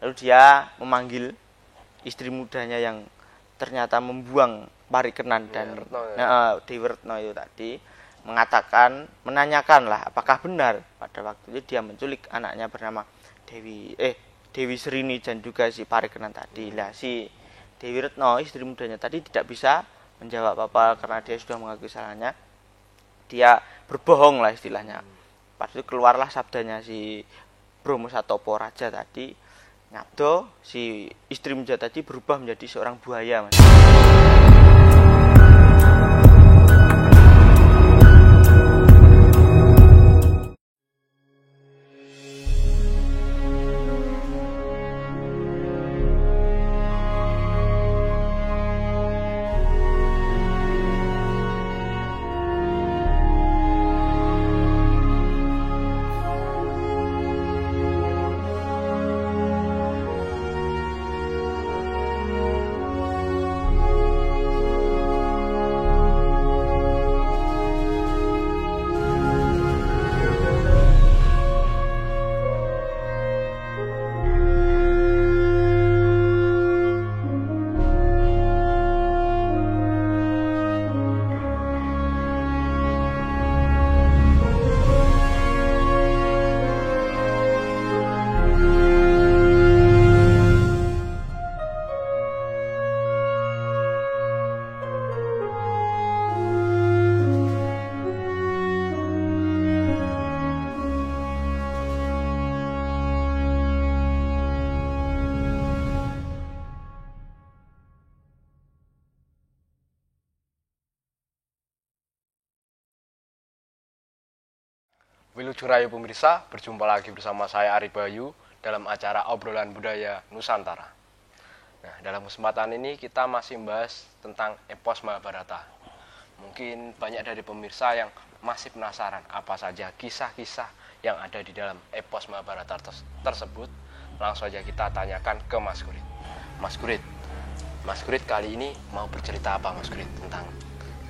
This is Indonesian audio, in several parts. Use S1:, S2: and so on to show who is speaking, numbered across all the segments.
S1: Lalu dia memanggil istri mudanya yang ternyata membuang Parikenan dan Dewi Retno itu tadi, menanyakan lah apakah benar pada waktu itu dia menculik anaknya bernama Dewi Serini dan juga si Parikenan tadi. Lah si Dewi Retno istri mudanya tadi tidak bisa menjawab apa karena dia sudah mengakui salahnya. Dia berbohong lah istilahnya. Pas itu keluarlah sabdanya si Bromo Satopo Raja tadi, nyabdo si istri muda tadi berubah menjadi seorang buaya, Mas.
S2: Wilujeng Rayu pemirsa, berjumpa lagi bersama saya Ari Bayu dalam acara Obrolan Budaya Nusantara. Nah, dalam kesempatan ini kita masih membahas tentang epos Mahabharata. Mungkin banyak dari pemirsa yang masih penasaran apa saja kisah-kisah yang ada di dalam epos Mahabharata tersebut. Langsung saja kita tanyakan ke Mas Gurit. Mas Gurit kali ini mau bercerita apa Mas Gurit tentang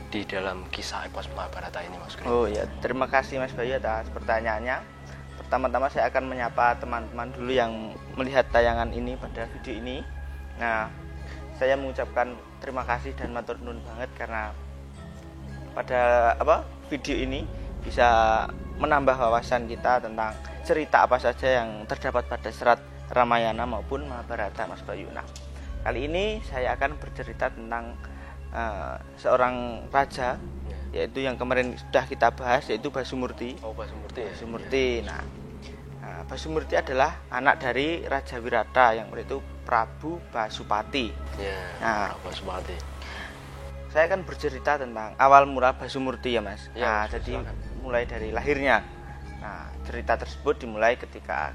S2: di dalam kisah epos Mahabharata ini, Mas Gurit?
S1: Oh ya, terima kasih Mas Bayu atas pertanyaannya. Pertama-tama saya akan menyapa teman-teman dulu yang melihat tayangan ini pada video ini. Nah, saya mengucapkan terima kasih dan matur nuwun banget karena pada video ini bisa menambah wawasan kita tentang cerita apa saja yang terdapat pada serat Ramayana maupun Mahabharata, Mas Bayu. Nah, kali ini saya akan bercerita tentang seorang raja, yaitu yang kemarin sudah kita bahas, yaitu Basumurti. Basumurti. Nah, Basumurti adalah anak dari Raja Wirata yang itu Prabu Basupati.
S2: Basupati.
S1: Saya akan bercerita tentang awal mula Basumurti ya, Mas. Jadi mulai dari lahirnya. Nah, cerita tersebut dimulai ketika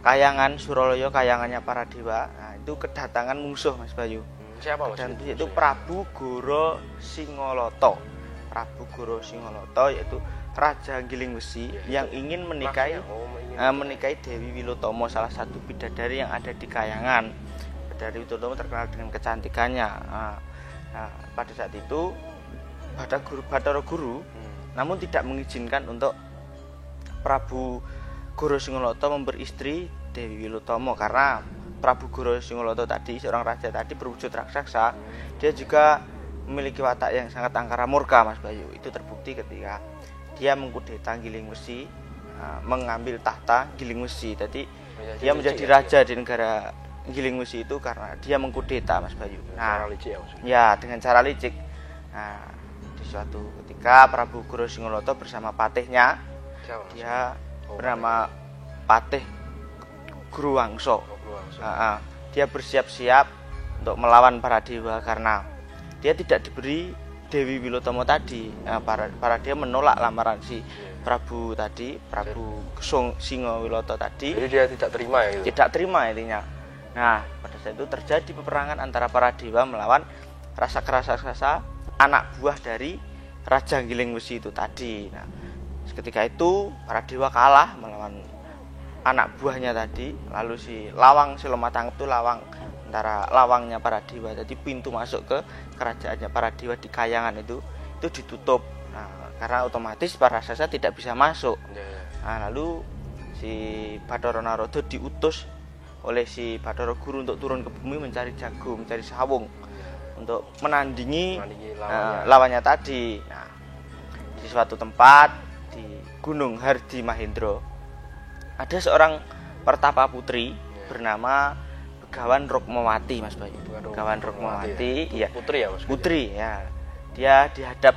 S1: Kayangan Suralaya, kayangannya para dewa. Nah, itu kedatangan musuh, Mas Bayu.
S2: Siapa Mas?
S1: Dan yaitu Prabu Goro Singoloto. Prabu Goro Singoloto yaitu Raja Gilingwesi yang ingin menikahi Dewi Wilotomo, salah satu bidadari yang ada di Kayangan. Bidadari Wilotomo terkenal dengan kecantikannya. Nah, pada saat itu Bathara Guru namun tidak mengizinkan untuk Prabu Goro Singoloto memberi istri Dewi Wilotomo karena Prabu Goro Singoloto tadi, seorang raja tadi berwujud raksasa, dia juga memiliki watak yang sangat angkara murka, Mas Bayu. Itu terbukti ketika dia mengkudeta Gilingwesi, mengambil tahta Gilingwesi. Jadi dia menjadi raja di negara Gilingwesi itu karena dia mengkudeta, Mas Bayu. Nah, dengan cara licik. Nah, di suatu ketika Prabu Goro Singoloto bersama patihnya, dia bernama Patih Gruwangsa. Dia bersiap-siap untuk melawan para dewa karena dia tidak diberi Dewi Wilotomo tadi. Para dia menolak lamaran si Prabu tadi, Prabu Singowiloto tadi.
S2: Jadi dia tidak terima ya gitu?
S1: Tidak terima intinya. Nah, pada saat itu terjadi peperangan antara para dewa melawan raksasa anak buah dari Raja Gilingwesi itu tadi. Nah, ketika itu para dewa kalah melawan anak buahnya tadi. Lalu si lawang Silomatangkep itu antara lawangnya para dewa, jadi pintu masuk ke kerajaannya para dewa di Kayangan itu ditutup. Nah, karena otomatis para raksasa tidak bisa masuk. Nah, lalu si Bathara Narada diutus oleh si Bathara Guru untuk turun ke bumi mencari jago, mencari sawung untuk menandingi lawannya tadi. Nah, di suatu tempat di Gunung Hardi Mahendra ada seorang pertapa putri bernama Begawan Rukmawati, Mas Bayu. Begawan Rukmawati, ya.
S2: Putri ya, Mas.
S1: Putri, ya. Dia dihadap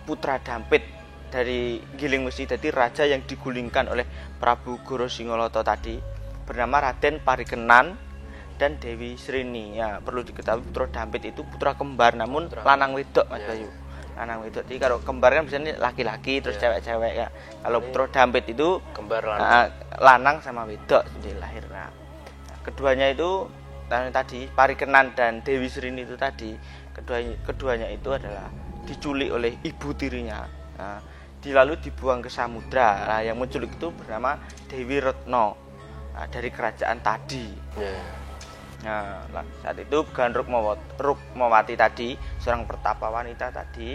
S1: putra Dampit dari Giling Wesi, jadi raja yang digulingkan oleh Prabu Goro Singolata tadi, bernama Raden Parikenan dan Dewi Srini. Ya, perlu diketahui putra Dampit itu putra kembar namun lanang wedok, Mas Bayu. Lanang wedok. Jadi kalau kembar kan biasanya laki-laki terus cewek-cewek ya. Kalau putra Dampit itu
S2: kembar
S1: lanang sama wedok jadi lahir. Nah, keduanya itu tadi Parikenan dan Dewi Srini itu tadi keduanya itu adalah diculik oleh ibu tirinya. Nah, lalu dibuang ke samudra. Nah, yang menculik itu bernama Dewi Retno, dari kerajaan tadi. Nah, saat itu Begawan Rukmawati tadi, seorang pertapa wanita tadi,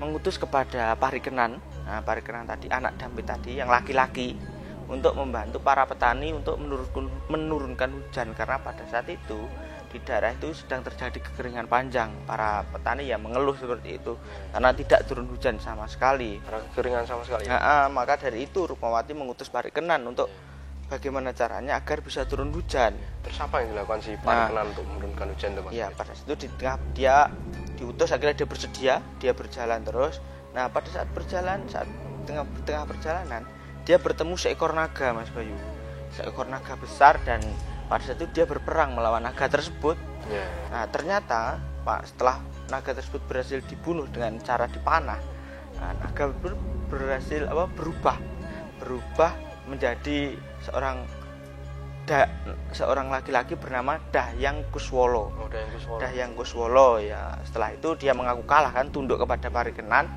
S1: mengutus kepada Parikenan. Nah, Parikenan tadi anak Dampit tadi yang laki-laki untuk membantu para petani untuk menurunkan hujan, karena pada saat itu di daerah itu sedang terjadi kekeringan panjang. Para petani ya mengeluh seperti itu karena tidak turun hujan sama sekali.
S2: Kekeringan sama sekali.
S1: Nah, maka dari itu Rukmawati mengutus Parikenan untuk bagaimana caranya agar bisa turun hujan.
S2: Terus apa yang dilakukan si Parikenan untuk menurunkan hujan, teman?
S1: Ya, pada saat itu dia diutus, akhirnya dia bersedia, dia berjalan terus. Nah, pada saat tengah perjalanan dia bertemu seekor naga, Mas Bayu. Seekor naga besar, dan pada saat itu dia berperang melawan naga tersebut. Nah, ternyata setelah naga tersebut berhasil dibunuh dengan cara dipanah, nah, naga berhasil berubah menjadi seorang laki-laki bernama Dahyang Kuswolo. Dahyang Kuswolo ya. Setelah itu dia mengaku kalah, kan, tunduk kepada Parikenan.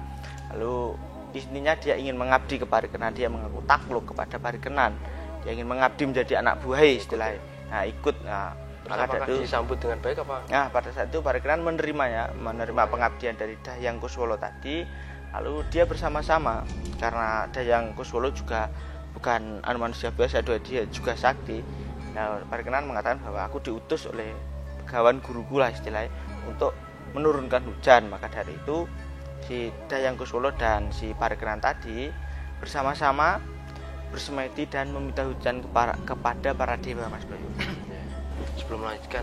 S1: Lalu intinya dia ingin mengabdi kepada Parikenan, dia mengaku takluk kepada Parikenan. Dia ingin mengabdi menjadi anak buahai istilahnya. Nah, ikut. Nah,
S2: maka itu disambut dengan baik apa?
S1: Nah, pada saat itu Parikenan menerima pengabdian dari Dahyang Kuswolo tadi. Lalu dia bersama-sama, karena Dahyang Kuswolo juga bukan manusia biasa, dia juga sakti. Nah, Parikenan mengatakan bahwa aku diutus oleh Begawan guruku lah istilahnya untuk menurunkan hujan. Maka dari itu si Dahyang Kuswolo dan si Parikenan tadi bersama-sama bersemedi dan meminta hujan kepada para dewa, Mas Bayu.
S2: Sebelum melanjutkan,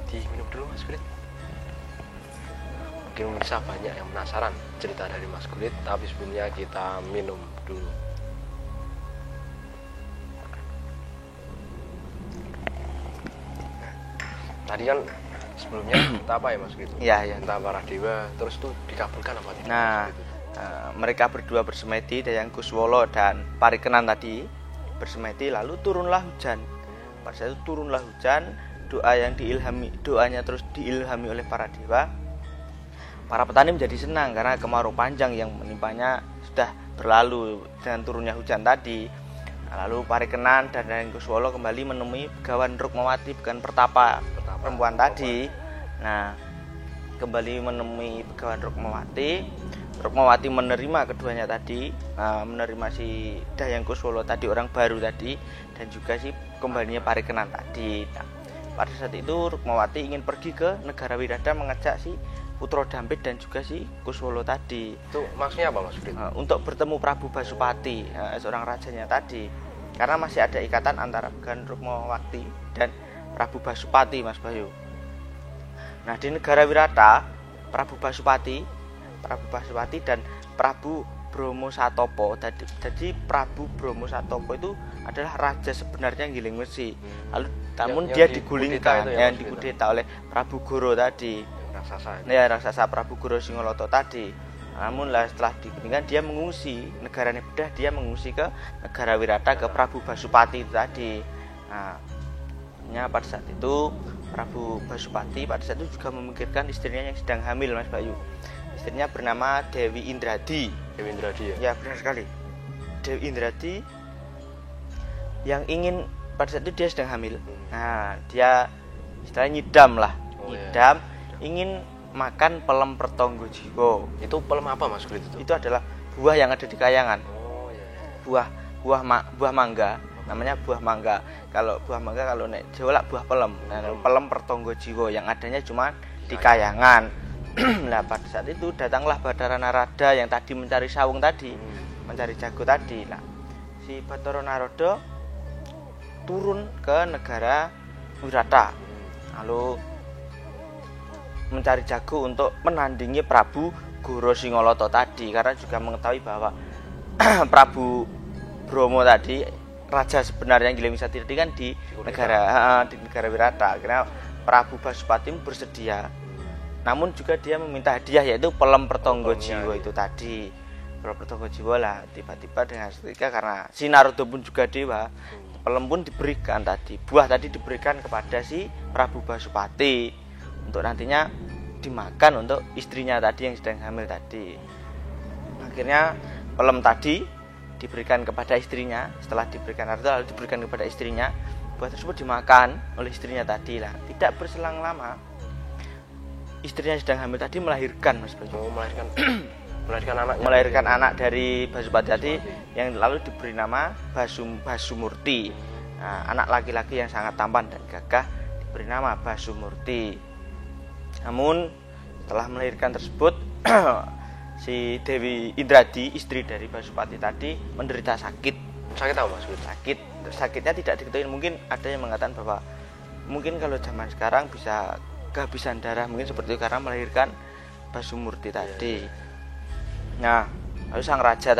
S2: diminum dulu, Mas Kulit. Mungkin pemirsa banyak yang penasaran cerita dari Mas Kulit, tapi sebelumnya kita minum dulu. Tadi kan sebelumnya kita apa ya, Mas Kulit?
S1: Iya.
S2: Entah para dewa, terus tuh dikabulkan apa tidak?
S1: Nah, mereka berdua bersemedi, Dahyang Kuswolo dan Parikenan tadi bersemedi, lalu turunlah hujan. Pada saat itu turunlah hujan, doanya terus diilhami oleh para dewa. Para petani menjadi senang karena kemarau panjang yang menimpanya sudah berlalu dengan turunnya hujan tadi. Nah, lalu Parikenan dan Dahyang Kuswolo kembali menemui Begawan Rukmawati, bukan pertapa perempuan tadi. Nah, kembali menemui Begawan Rukmawati. Rukmawati menerima keduanya tadi, menerima si Dahyang Kuswolo tadi, orang baru tadi, dan juga si kembalinya Parikenan tadi. Nah, pada saat itu Rukmawati ingin pergi ke negara Wirada mengajak si putra Dampit dan juga si Kuswolo tadi.
S2: Itu maksudnya apa, Mas Frit?
S1: Untuk bertemu Prabu Basupati, seorang rajanya tadi. Karena masih ada ikatan antara Begawan Rukmawati dan Prabu Basupati, Mas Bayu. Nah, di negara Wirata, Prabu Basupati dan Prabu Bromo Satopo. Jadi Prabu Bromo Satopo itu adalah raja sebenarnya Giling Wesi. Lalu namun dia digulingkan, yang dikudeta oleh Prabu Goro tadi. Raksasa Prabu Goro Singolata tadi. Namun setelah digulingkan dia mengungsi, negaranya bedah, dia mengungsi ke negara Wirata, ke Prabu Basupati tadi. Nah, pada saat itu Prabu Basupati pada saat itu juga memikirkan istrinya yang sedang hamil, Mas Bayu. Istrinya bernama Dewi Indradi.
S2: Dewi Indradi ya?
S1: Ya, benar sekali. Dewi Indradi yang ingin, pada saat itu dia sedang hamil. Nah, dia istilahnya nyidam, ingin makan pelem pertonggo jiwa.
S2: Itu pelem apa, Mas Kulit itu?
S1: Itu adalah buah yang ada di Kayangan.
S2: Oh iya.
S1: Buah mangga namanya buah mangga. Kalau buah mangga kalau nek Jawa buah pelem. Nah, pelem Pertonggo Jiwo yang adanya cuma di Kayangan. Nah, pada saat itu datanglah Bathara Narada yang tadi mencari sawung tadi, mencari jago tadi. Nah, si Bathara Narada turun ke negara Wirata. Lalu mencari jago untuk menandingi Prabu Goro Singolata tadi, karena juga mengetahui bahwa Prabu Bromo tadi raja sebenarnya Giling-Wisati tadi kan di negara Wirata. Karena Prabu Basupati bersedia, namun juga dia meminta hadiah yaitu pelem Pertonggo Jiwo itu tadi. Pelem Pertonggo Jiwo lah, tiba-tiba dengan seketika karena si Narada pun juga dewa, pelem pun diberikan tadi, buah tadi diberikan kepada si Prabu Basupati untuk nantinya dimakan untuk istrinya tadi yang sedang hamil tadi. Akhirnya pelem tadi diberikan kepada istrinya, setelah diberikan Narada lalu diberikan kepada istrinya, buah tersebut dimakan oleh istrinya tadi lah. Tidak berselang lama istrinya sedang hamil tadi melahirkan, Mas Bayu. melahirkan anak dari Basupati tadi yang lalu diberi nama Basumurti. Nah, anak laki-laki yang sangat tampan dan gagah diberi nama Basumurti. Namun setelah melahirkan tersebut si Dewi Indradi, istri dari Basupati tadi, menderita sakit.
S2: Sakit apa, Mas?
S1: Sakitnya tidak diketahui. Mungkin ada yang mengatakan bahwa mungkin kalau zaman sekarang bisa kehabisan darah, mungkin seperti itu karena melahirkan Basumurti tadi. Nah, lalu sang raja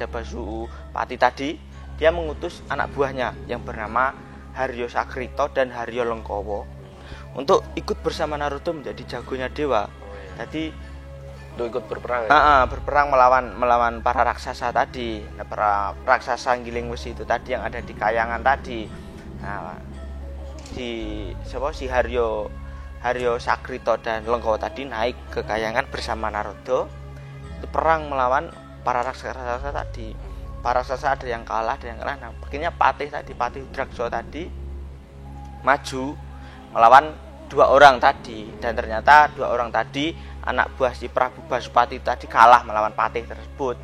S1: Basupati tadi, dia mengutus anak buahnya yang bernama Haryo Sakrito dan Haryo Lengkowo untuk ikut bersama Narada menjadi jagonya dewa. Jadi
S2: untuk ikut berperang
S1: berperang melawan para raksasa tadi. Nah, para raksasa Giling Wesi itu tadi yang ada di Kayangan tadi. Nah, si Haryo Sakrito dan Lengkowo tadi naik ke Kayangan bersama Narada itu perang melawan para raksasa tadi. Para raksasa ada yang kalah, ada yang kalah. Nah, akhirnya Patih Drakso tadi maju melawan 2 orang tadi, dan ternyata 2 orang tadi anak buah si Prabu Basupati tadi kalah melawan Patih tersebut.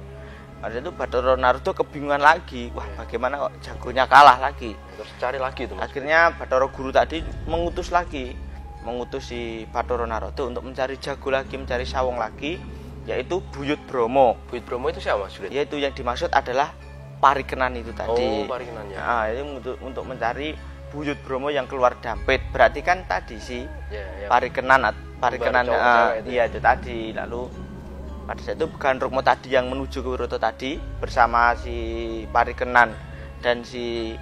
S1: Pada itu Bathara Narada kebingungan lagi, wah bagaimana kok jagonya kalah lagi.
S2: Terus cari lagi itu, Mas.
S1: Akhirnya Bathara Guru tadi mengutus si Bathara Narada untuk mencari jago lagi, mencari sawung lagi, yaitu Buyut Bromo.
S2: Buyut Bromo itu siapa, Mas?
S1: Yaitu yang dimaksud adalah Parikenan itu tadi.
S2: Oh, Parikenan ya.
S1: Nah, itu untuk mencari Buyut Bromo yang keluar Dampit. Berarti kan tadi sih Parikenan itu tadi. Lalu pada saat itu Gandrukma tadi yang menuju ke Wirata tadi bersama si Parikenan dan si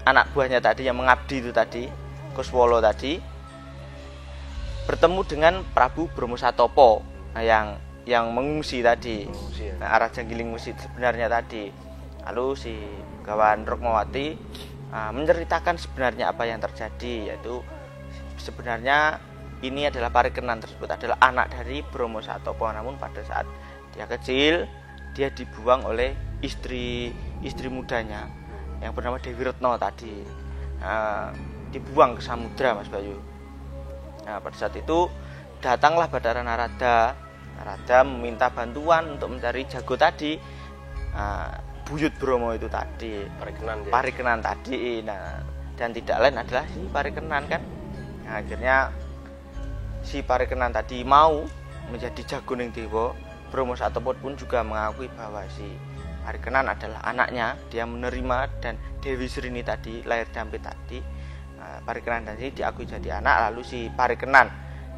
S1: anak buahnya tadi yang mengabdi itu tadi, Kuswolo tadi, bertemu dengan Prabu Bromo Satopo, nah, yang mengungsi tadi, nah, arah Janggiling Wesi sebenarnya tadi. Lalu si Gawan Rukmawati menceritakan sebenarnya apa yang terjadi, yaitu sebenarnya ini adalah Parikenan tersebut adalah anak dari Bromo Satopo, namun pada saat dia kecil dia dibuang oleh istri mudanya yang bernama Dewi Retno tadi, dibuang ke samudra, Mas Bayu. Nah, pada saat itu datanglah Bathara Narada meminta bantuan untuk mencari jago tadi, Buyut Bromo itu tadi, Parikenan tadi. Nah, dan tidak lain adalah si Parikenan kan. Nah, akhirnya si Parikenan tadi mau menjadi jagoning dewa. Bromo Satopo pun juga mengakui bahwa si Parikenan adalah anaknya, dia menerima, dan Dewi Srini tadi lahir Dampit tadi. Nah, Parikenan tadi diakui jadi anak. Lalu si Parikenan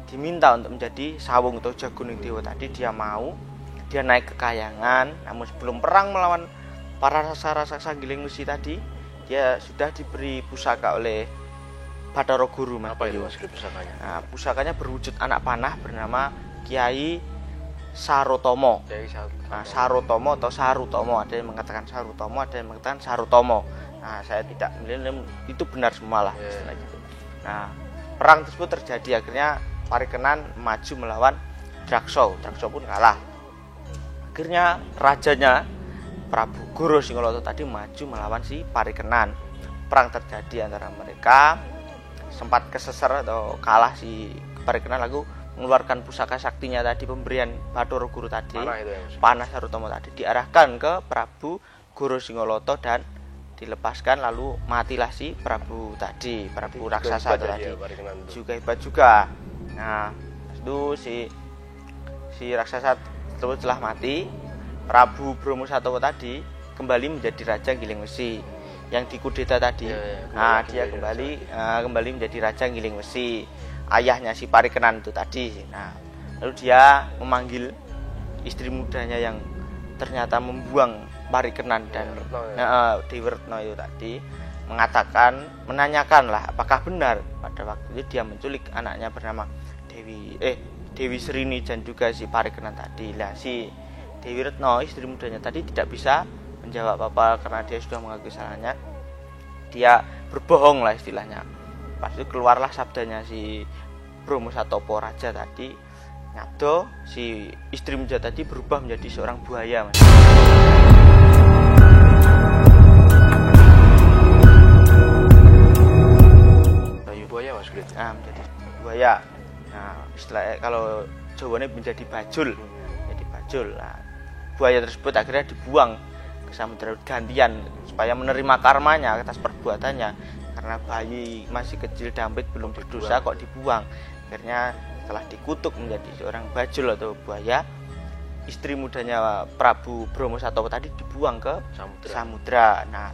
S1: diminta untuk menjadi sawung atau jagoning dewa tadi, dia mau, dia naik ke Kayangan. Namun sebelum perang melawan para raksasa Giling Wesi tadi, dia sudah diberi pusaka oleh Bathara Guru, Mas.
S2: Apa itu, Mas, pusakanya?
S1: Nah, pusakanya berwujud anak panah bernama Kiai Sarotomo. Nah, Sarotomo atau Sarutomo, ada yang mengatakan Sarutomo, ada yang mengatakan Sarutomo. Nah, saya tidak melihat itu benar semua lah istilah gitu. Nah, perang tersebut terjadi, akhirnya Parikenan maju melawan Drakso pun kalah. Akhirnya rajanya Prabu Goro Singolata tadi maju melawan si Parikenan. Perang terjadi antara mereka, sempat keseser atau kalah si Parikenan, lalu mengeluarkan pusaka saktinya tadi, pemberian Bathara Guru tadi, panah Sarutomo tadi, diarahkan ke Prabu Goro Singolata dan dilepaskan, lalu matilah si Prabu tadi, Prabu raksasa tadi. Juga hebat juga. Nah, itu si raksasa tersebut telah mati. Prabu Bromo Satowo tadi kembali menjadi Raja Gilingwesi yang dikudeta tadi. Nah, dia kembali menjadi Raja Gilingwesi, ayahnya si Parikenan itu tadi. Nah, lalu dia memanggil istri mudanya yang ternyata membuang Parikenan dan Dewi Retno itu tadi, menanyakanlah apakah benar pada waktu itu dia menculik anaknya bernama Dewi Serini dan juga si Parikenan tadi. Lah si Dewi Retno istri mudanya tadi tidak bisa menjawab apa karena dia sudah mengakui salahnya. Dia berbohong lah istilahnya. Pas itu keluarlah sabdanya si Bromo Satowo raja tadi, nyabdo si istri muda tadi berubah menjadi seorang buaya, Mas.
S2: Buaya, Mas Grit.
S1: Nah, menjadi buaya. Nah, istilahnya kalau Jawane menjadi bajul. Jadi bajul. Nah, buaya tersebut akhirnya dibuang ke samudra gantian supaya menerima karmanya atas perbuatannya. Karena bayi masih kecil Dampit belum berdosa kok dibuang. Akhirnya setelah dikutuk menjadi seorang bajul atau buaya, istri mudanya Prabu Bromo Satowo tadi dibuang ke samudra. Nah,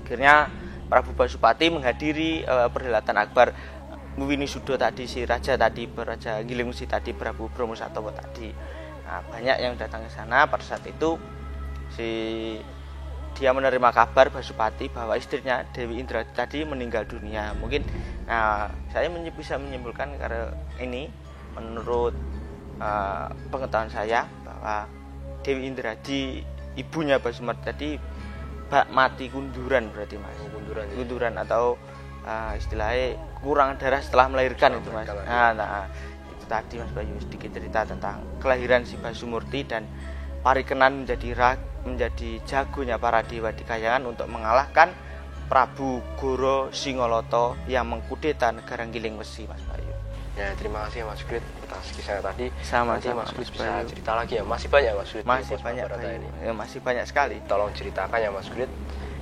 S1: akhirnya Prabu Basupati menghadiri perhelatan akbar Wini-Sudo tadi, si raja tadi, Raja Gilingwesi tadi, Prabu Bromo Satowo tadi. Nah, banyak yang datang ke sana. Pada saat itu dia menerima kabar Basupati bahwa istrinya Dewi Indradi tadi meninggal dunia. Mungkin saya bisa menyimpulkan karena ini menurut pengetahuan saya bahwa Dewi Indradi ibunya Basumati tadi mati kunduran berarti, Mas. Kunduran atau istilahnya kurang darah setelah melahirkan itu, Mas. Nah, itu tadi Mas Bayu sedikit cerita tentang kelahiran si Basumurti dan Parikenan menjadi jagonya para dewa di Kahyangan untuk mengalahkan Prabu Goro Singoloto yang mengkudeta negara Gilingwesi, Mas Bayu.
S2: Ya, terima kasih Mas Grit atas kisahnya tadi.
S1: Nanti
S2: Mas Grit bisa cerita lagi ya. Masih banyak Mas Grit.
S1: Masih banyak ini. Ya, masih banyak sekali.
S2: Tolong ceritakan ya Mas Grit.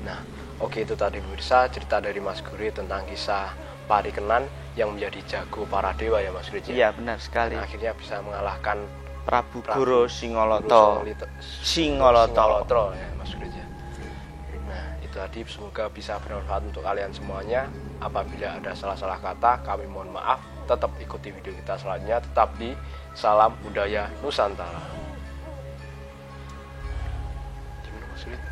S2: Nah, oke, itu tadi pemirsa cerita dari Mas Grit tentang kisah Parikenan yang menjadi jago para dewa ya Mas Grit.
S1: Iya, benar sekali.
S2: Nah, akhirnya bisa mengalahkan
S1: Prabu Goro Singoloto
S2: ya Mas Grit ya. Nah, itu tadi semoga bisa bermanfaat untuk kalian semuanya. Apabila ada salah-salah kata, kami mohon maaf. Tetap ikuti video kita selanjutnya. Tetap di Salam Budaya Nusantara. Gimana Mas Grit?